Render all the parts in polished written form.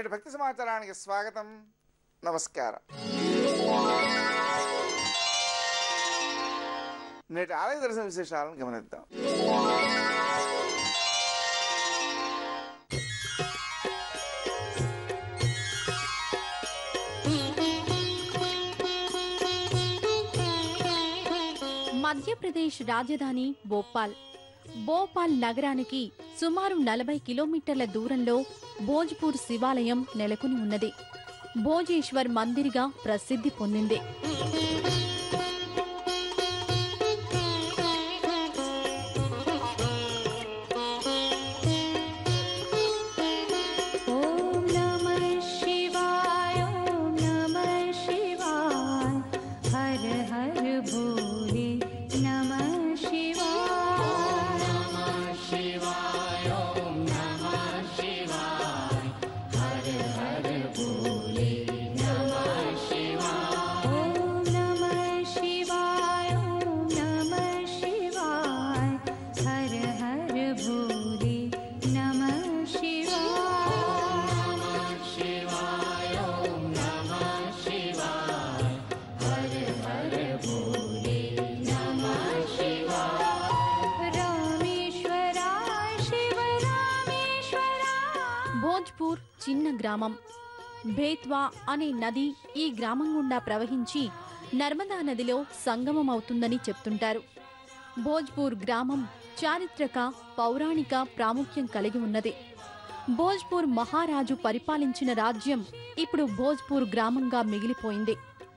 నేటి భక్తి సమాచారానికి స్వాగతం, నమస్కారం. నేటి ఆలయ దర్శన విశేషాలను గమనిద్దాం. మధ్యప్రదేశ్ రాజధాని భోపాల్ నగరానికి సుమారు 40 కిలోమీటర్ల దూరంలో భోజ్పూర్ శివాలయం నెలకొని ఉన్నది. భోజేశ్వర్ మందిర్గా ప్రసిద్ధి పొందింది. భోజ్పూర్ చిన్న గ్రామం. బేత్వా అనే నది ఈ గ్రామం గుండా ప్రవహించి నర్మదా నదిలో సంగమం అవుతుందని చెప్తుంటారు. భోజ్పూర్ గ్రామం చారిత్రక, పౌరాణిక ప్రాముఖ్యం కలిగి ఉన్నది. భోజ్పూర్ మహారాజు పరిపాలించిన రాజ్యం ఇప్పుడు భోజ్పూర్ గ్రామంగా మిగిలిపోయింది.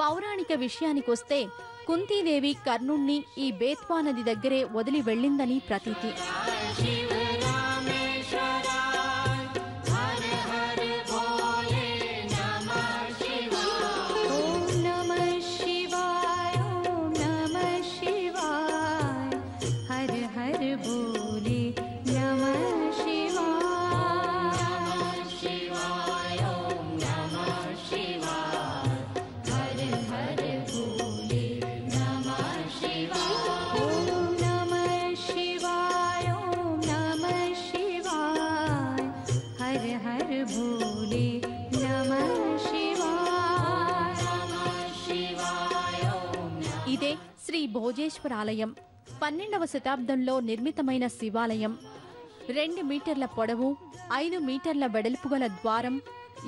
పౌరాణిక విషయానికొస్తే కుంతీదేవి కర్ణుణ్ణి ఈ బేత్వా నది దగ్గరే వదిలి వెళ్ళిందని ప్రతీతి. ఇదే శ్రీ భోజేశ్వర ఆలయం. 12వ శతాబ్దంలో నిర్మితమైన శివాలయం. 2 మీటర్ల పొడవు, 5 మీటర్ల వెడల్పు గల ద్వారం,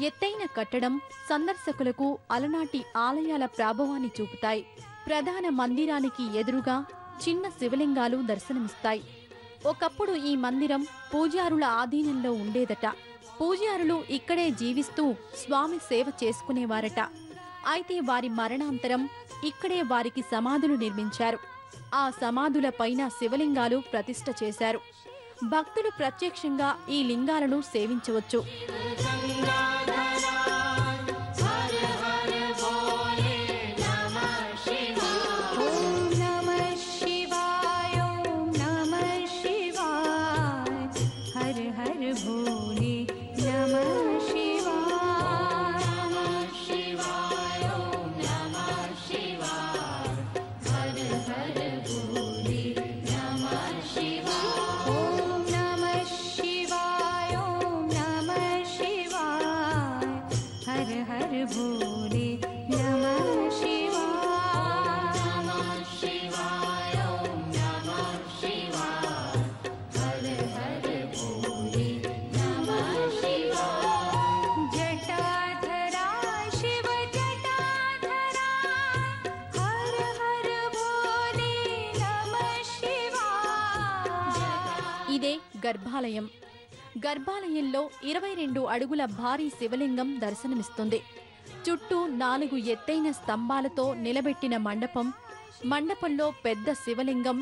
ఎత్తైన కట్టడం సందర్శకులకు అలనాటి ఆలయాల ప్రాభవాన్ని చూపుతాయి. ప్రధాన మందిరానికి ఎదురుగా చిన్న శివలింగాలు దర్శనమిస్తాయి. ఒకప్పుడు ఈ మందిరం పూజారుల ఆధీనంలో ఉండేదట. పూజారులు ఇక్కడే జీవిస్తూ స్వామి సేవ చేసుకునేవారట. అయితే వారి మరణాంతరం ఇక్కడే వారికి సమాధులు నిర్మించారు. ఆ సమాధుల పైన శివలింగాలు ప్రతిష్ఠ చేశారు. భక్తులు ప్రత్యక్షంగా ఈ లింగాలను సేవించవచ్చు. ఇదే గర్భాలయం. గర్భాలయంలో 22 అడుగుల భారీ శివలింగం దర్శనమిస్తుంది. చుట్టూ 4 ఎత్తైన స్తంభాలతో నిలబెట్టిన మండపం, మండపంలో పెద్ద శివలింగం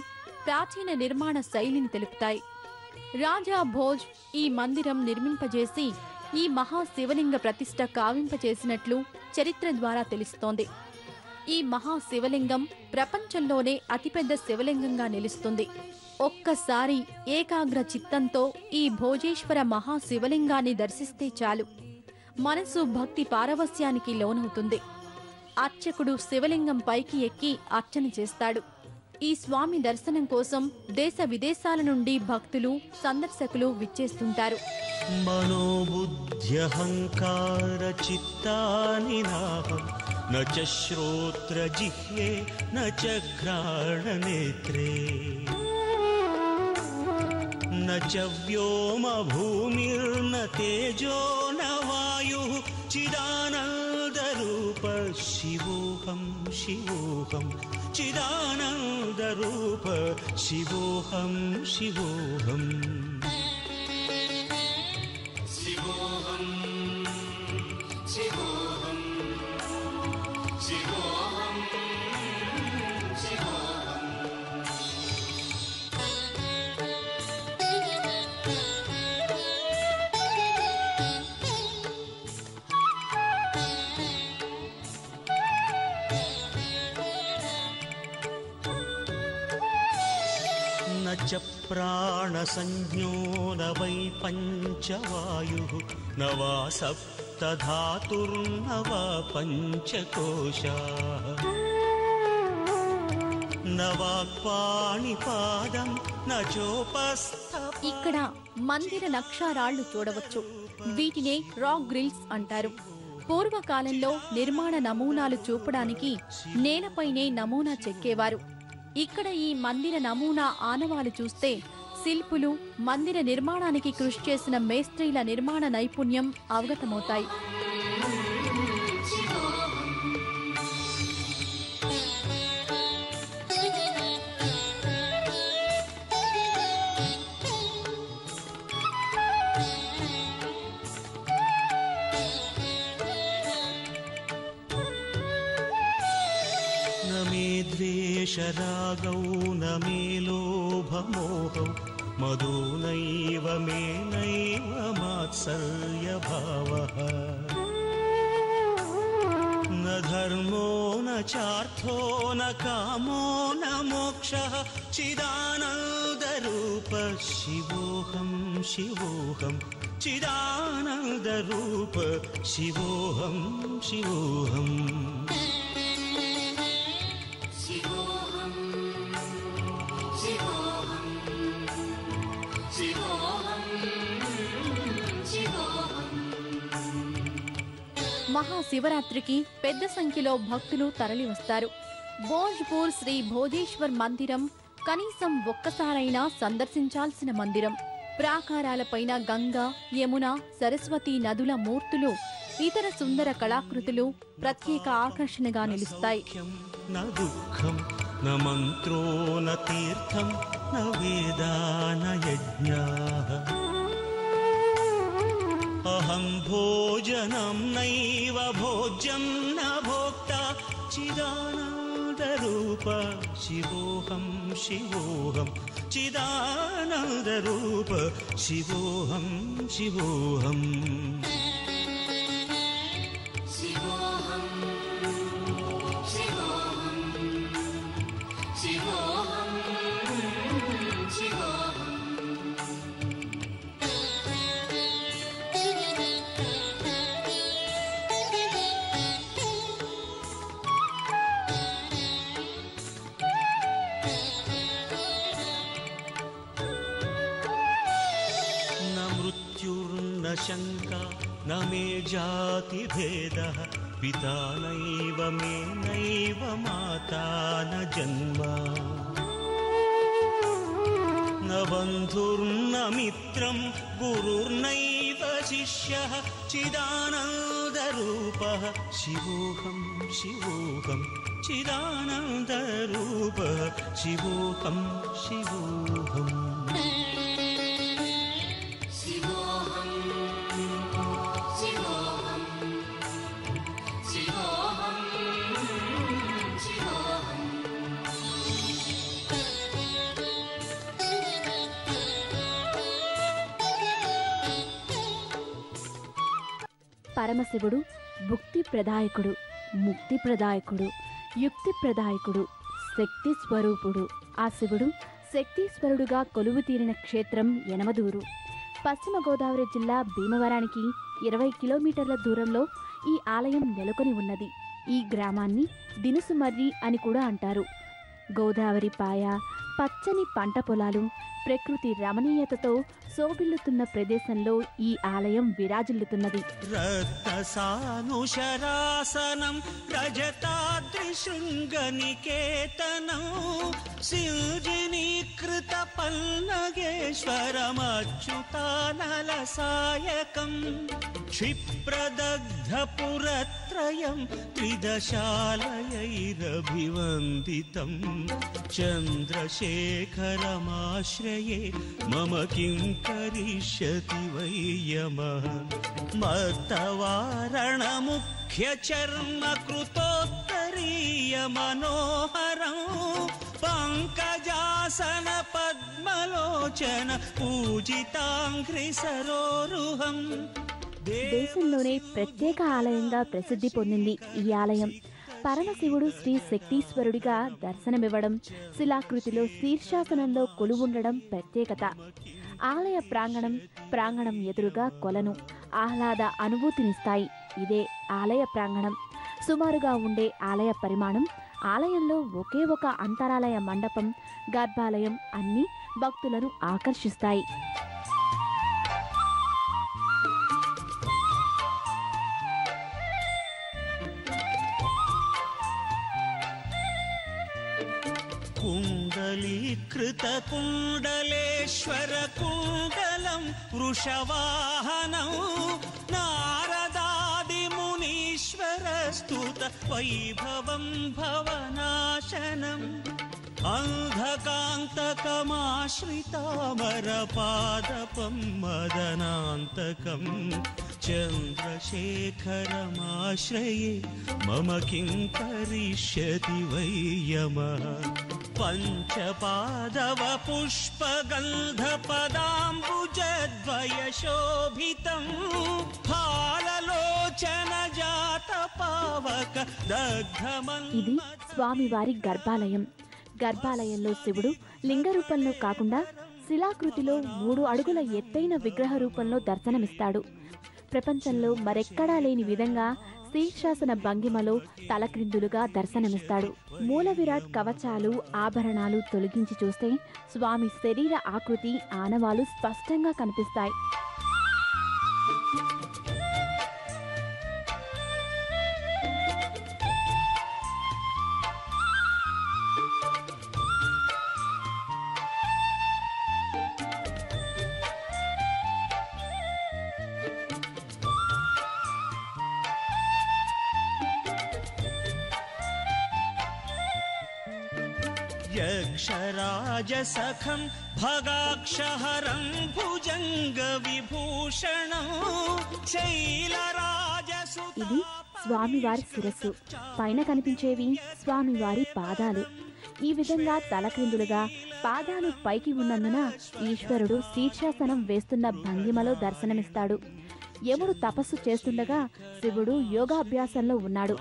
ప్రాచీన నిర్మాణ శైలిని తెలుపుతాయి. రాజా భోజ్ ఈ మందిరం నిర్మింపజేసి ఈ మహాశివలింగ ప్రతిష్ఠ కావింపచేసినట్లు చరిత్ర ద్వారా తెలుస్తోంది. ఈ మహాశివలింగం ప్రపంచంలోనే అతిపెద్ద శివలింగంగా నిలుస్తుంది. ఒక్కసారి ఏకాగ్ర చిత్తంతో ఈ భోజేశ్వర మహాశివలింగాన్ని దర్శిస్తే చాలు, మనసు భక్తి పారవస్యానికి లోనవుతుంది. అర్చకుడు శివలింగం పైకి ఎక్కి అర్చన చేస్తాడు. ఈ స్వామి దర్శనం కోసం దేశ విదేశాల నుండి భక్తులు సందర్శకులు విచ్చేస్తుంటారు. మనోబుద్ధ్యహంకార చిత్తాని నాహం న చ శ్రోత్ర జిహ్వే న చ ఘ్రాణ నేత్రే న చ వ్యోమ భూమిర్న తేజో న వాయుః చిదానంద రూప శివోహం శివోహం చిదానంద రూప శివోహం శివోహం శివోహం శివోహం శివోహం శివోహం. న చ ప్రాణసంజ్ఞో న వై పంచవాయుః న వా సప్తధాతుర్న వా పంచకోశాః న వాక్పాణిపాదం న చోపస్థ. ఇక్కడ మందిర నక్షారాళ్లు చూడవచ్చు. వీటినే రాక్ గ్రిల్స్ అంటారు. పూర్వకాలంలో నిర్మాణ నమూనాలు చూపడానికి నేలపైనే నమూనా చెక్కేవారు. ఇక్కడ ఈ మందిర నమూనా ఆనవాలు చూస్తే శిల్పులు మందిర నిర్మాణానికి కృషి చేసిన మేస్త్రీల నిర్మాణ నైపుణ్యం అవగతమవుతాయి. ద్వేషరాగౌ న మే లోభమోహౌ మదో నైవ మే నైవ మాత్సర్యభావః న ధర్మో న చార్థో న కామో న మోక్షః చిదానందరూప శివోహం శివోహం చిదానందరూప శివోహం శివోహం. మహాశివరాత్రికి పెద్ద సంఖ్యలో భక్తులు తరలివస్తారు. భోజ్పూర్ శ్రీ భోజేశ్వర్ మందిరం కనీసం ఒక్కసారైనా సందర్శించాల్సిన మందిరం. ప్రాకారాలపైన గంగా, యమున, సరస్వతి నదుల మూర్తులు, ఇతర సుందర కళాకృతులు ప్రత్యేక ఆకర్షణగా నిలుస్తాయి. న దుఃఖం న మంత్రో న తీర్థం న వేదా న యజ్ఞాః అహం భోజనం నైవ భోజ్యం న భోక్తా చిదానందరూప శివోహం శివోహం చిదానందరూప శివోహం శివోహం. శంకా న మే జాతి భేదః పితా నైవ మే నైవ మాతా న జన్మ న బంధుర్న మిత్రం గురుర్నైవ శిష్యః చిదానందరూపః శివోహం శివోహం చిదానందరూపః శివోహం శివోహం. పరమశివుడు భుక్తి ప్రదాయకుడు, ముక్తి ప్రదాయకుడు, యుక్తి ప్రదాయకుడు, శక్తి స్వరూపుడు. ఆ శివుడు శక్తీశ్వరుడుగా కొలువు తీరిన క్షేత్రం యనమదూరు. పశ్చిమ గోదావరి జిల్లా భీమవరానికి 20 కిలోమీటర్ల దూరంలో ఈ ఆలయం నెలకొని ఉన్నది. ఈ గ్రామాన్ని దినుసుమర్రి అని కూడా అంటారు. గోదావరి పాయ, పచ్చని పంట పొలాలు, ప్రకృతి రమణీయతతో శోభిల్లుతున్న ప్రదేశంలో ఈ ఆలయం విరాజిల్లుతున్నది. రత్నసానుశరాసనం రజతాద్రిశృంగనికేతనం సిల్జినీకృత పల్నగేశ్వరమచ్యుతానలసాయకం క్షిప్రదగ్ధపురత్రయం త్రిదశాలయైరభివందితం చంద్రశేఖరమాశ్రయే మమ కిం కరిష్యతి వై యమః మత్తవారణముఖ్యచర్మకృతోత్తరీయ మనోహరం పంకజాసన పద్మలోచన పూజితాంఘ్రి సరోరుహం. దేశంలోనే ప్రత్యేక ఆలయంగా ప్రసిద్ధి పొందింది ఈ ఆలయం. పరమశివుడు శ్రీ శక్తీశ్వరుడిగా దర్శనమివ్వడం, శిలాకృతిలో శీర్షాసనంలో కొలువుండడం ప్రత్యేకత. ఆలయ ప్రాంగణం ఎదురుగా కొలను ఆహ్లాద అనుభూతినిస్తాయి. ఇదే ఆలయ ప్రాంగణం. సుమారుగా ఉండే ఆలయ పరిమాణం, ఆలయంలో ఒకే ఒక అంతరాలయ మండపం, గర్భాలయం అన్నీ భక్తులను ఆకర్షిస్తాయి. కుండలీకృత కుండలేశ్వర కుండలం వృషవాహనం నారదాది మునీశ్వర స్తుత వైభవం భవనాశనం అంధకాంతకమాశ్రితామరపాదపం మదనాంతకం చంద్రశేఖరమాశ్రయే మమ కిం కరిష్యతి వై యమః పంచపాదవ పుష్పగంధపదాంబుజద్వయశోభితం ఫాలలోచన జాత పావక దగ్ధమన్. ఇది స్వామివారి గర్భాలయం. గర్భాలయంలో శివుడు లింగ రూపంలో కాకుండా శిలాకృతిలో 3 అడుగుల ఎత్తైన విగ్రహ రూపంలో దర్శనమిస్తాడు. ప్రపంచంలో మరెక్కడా లేని విధంగా శీర్షాసన భంగిమలో తలక్రిందులుగా దర్శనమిస్తాడు. మూల విరాట్ కవచాలు, ఆభరణాలు తొలగించి చూస్తే స్వామి శరీర ఆకృతి ఆనవాలు స్పష్టంగా కనిపిస్తాయి. యక్షరాజసఖం భగాక్షహరం భుజంగ విభూషణం శైలరాజసుత. ఇది స్వామివారి శిరస్సు. పైన కనిపించేవి స్వామివారి పాదాలు. ఈ విధంగా తలక్రిందులుగా పాదాలు పైకి ఉన్నందున ఈశ్వరుడు శీర్షాసనం వేస్తున్న భంగిమలో దర్శనమిస్తాడు. యముడు తపస్సు చేస్తుండగా శివుడు యోగాభ్యాసంలో ఉన్నాడు.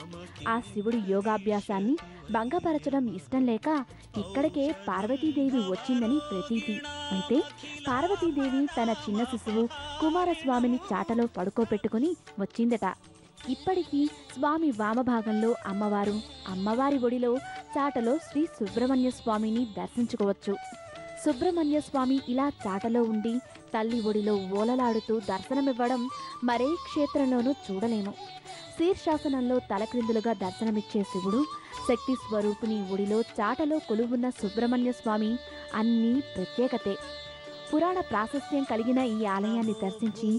ఆ శివుడి యోగాభ్యాసాన్ని భంగపరచడం ఇష్టం లేక ఇక్కడికే పార్వతీదేవి వచ్చిందని ప్రతీతి. అయితే పార్వతీదేవి తన చిన్న శిశువు కుమారస్వామిని చాటలో పడుకోపెట్టుకుని వచ్చిందట. ఇప్పటికీ స్వామి వామభాగంలో అమ్మవారు, అమ్మవారి ఒడిలో చాటలో శ్రీ సుబ్రహ్మణ్య స్వామిని దర్శించుకోవచ్చు. సుబ్రహ్మణ్య స్వామి ఇలా చాటలో ఉండి తల్లి ఒడిలో ఓలలాడుతూ దర్శనమివ్వడం మరే క్షేత్రంలోనూ చూడలేము. శీర్షాసనంలో తలక్రిందులుగా దర్శనమిచ్చే శివుడు, శక్తి స్వరూపుని ఒడిలో చాటలో కొలువున్న సుబ్రహ్మణ్య స్వామి అన్నీ ప్రత్యేకతే. పురాణ ప్రాశస్త్యం కలిగిన ఈ ఆలయాన్ని దర్శించి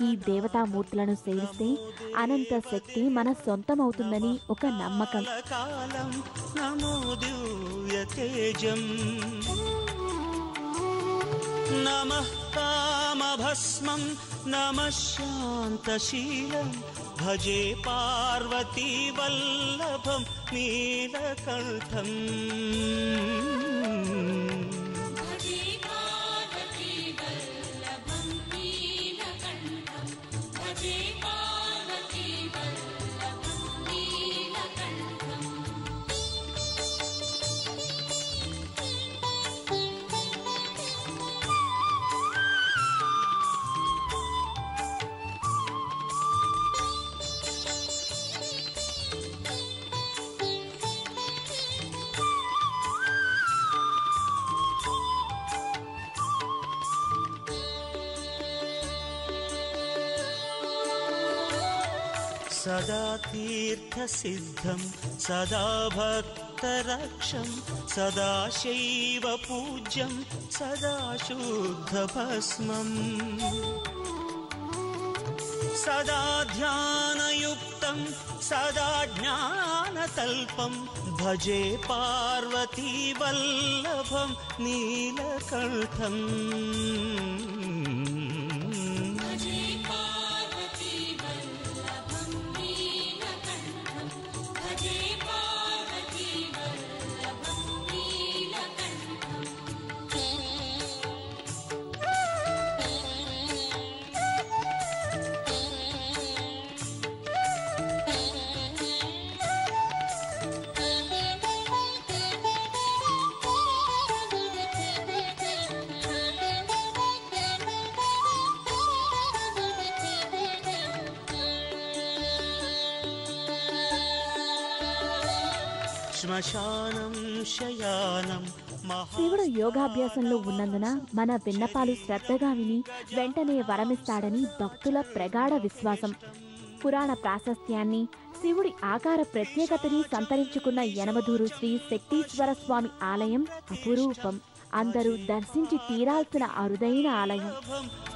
ఈ దేవతామూర్తులను సేవిస్తే అనంత శక్తి మన సొంతమవుతుందని ఒక నమ్మకం. నమః కామభస్మం నమః శాంతశీలం భజే పార్వతీ వల్లభం నీలకంఠం. సదా తీర్థసిద్ధం సదా భక్తరక్షం సదా శైవ పూజ్యం సదా శుద్ధభస్మం సదా ధ్యానయుక్తం సదా జ్ఞానతల్పం భజే పార్వతీ వల్లభం నీలకంఠం శ్మశానం శయానం శివుడు యోగాభ్యాసంలో ఉన్నందున మన విన్నపాలు శ్రద్ధగా విని వెంటనే వరమిస్తాడని భక్తుల ప్రగాఢ విశ్వాసం. పురాణ ప్రాశస్త్యాన్ని, శివుడి ఆకార ప్రత్యేకతని సంతరించుకున్న యనమదూరు శ్రీ శక్తీశ్వర స్వామి ఆలయం అపురూపం. అందరూ దర్శించి తీరాల్సిన అరుదైన ఆలయం.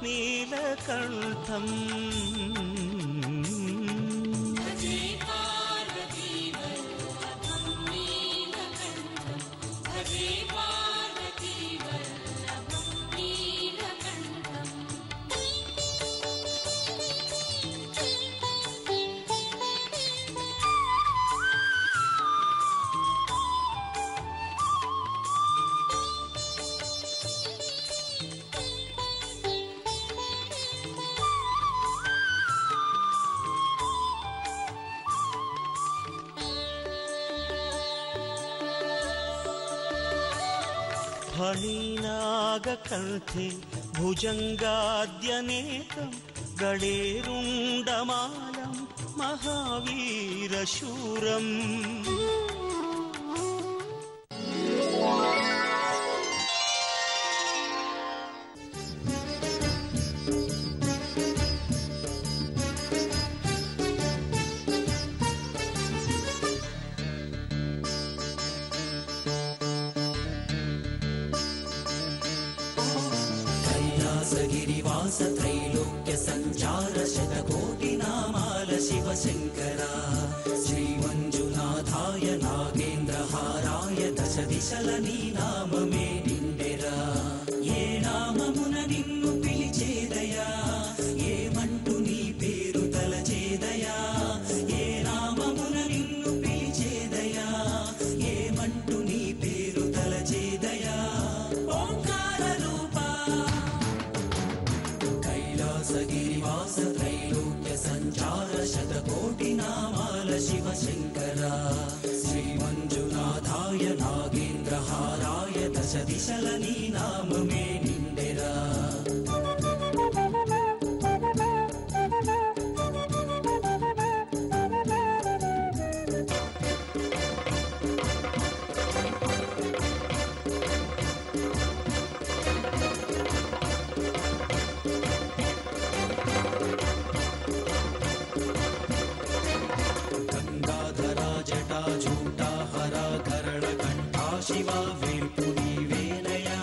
నీలకంఠం ఫణీనాగకంఠే భుజంగాద్యనేకం గళేరుండమాలం మహావీరశూరం గిరివాస త్రైలోక్య సంచార శతకోటి నామాల శివశంకర శ్రీ మంజునాథాయ నాగేంద్రహారాయ దశ దిశల నీ నామమే నిండెరా. ఏ నామమున నిన్ను పిలిచేదయా, ఏమంటూ నీ పేరు తలచేదయా. ఏ నామమున నిన్ను పిలిచేదయా, ఏమంటూ నీ పేరు తలచేదయా. ఓంకార రూపా గిరివాస త్రైలోక్య సంచార శతకోటి నామాల శివశంకర శ్రీ మంజునాథాయ నాగేంద్రహారాయ దశ దిశల నీ నామమే నిండెరా. శివ వేల్పు నీవేనయా,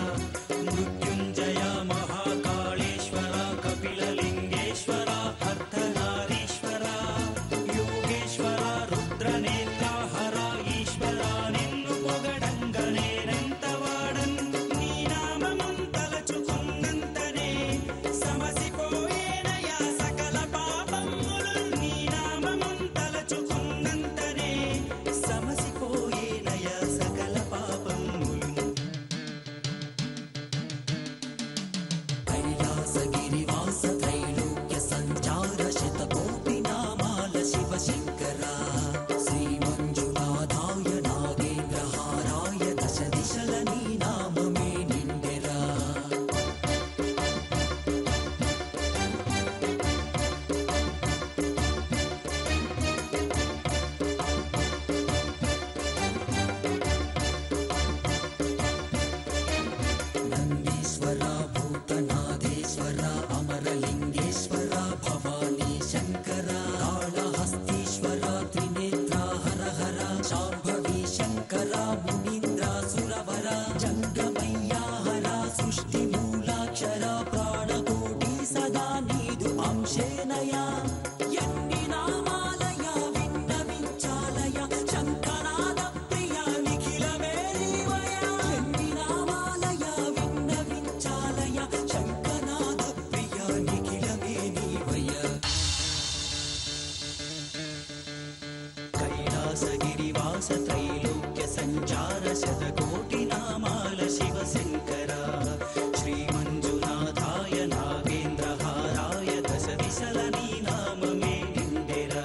మృత్యుంజయ మహాకాళేశ్వర కపిలలింగేశ్వర అర్ధనారీశ్వర యోగేశ్వర రుద్రనేత్రాహర ఈశ్వర నిన్ను పొగడంగ నేనెంత వాడన్. నీ నామమున్ తలచుకున్నంతనే సమసిపోయేనయా సకల పాపములు. నీ నామమున్ తలచుకున్నంతనే సమసిపోయేనయా సకల పాపములు. సంచార శతకోటి నామాల శివశంకర శ్రీమంజునాథాయ నాగేంద్రహారాయ దశ దిశల నీ నామమే నిండెరా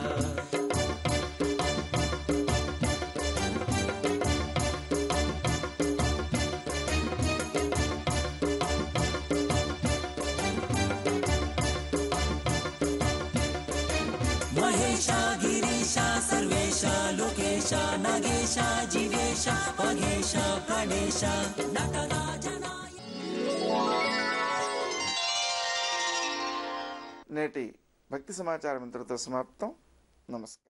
మహేశ గిరీశ సర్వేశ లోకేశ నగేశ జీవేశ పగేశ ప్రణేశ నటరాజనాయ. నేటి భక్తి సమాచారం ఇంతటితో సమాప్తం. నమస్కారం.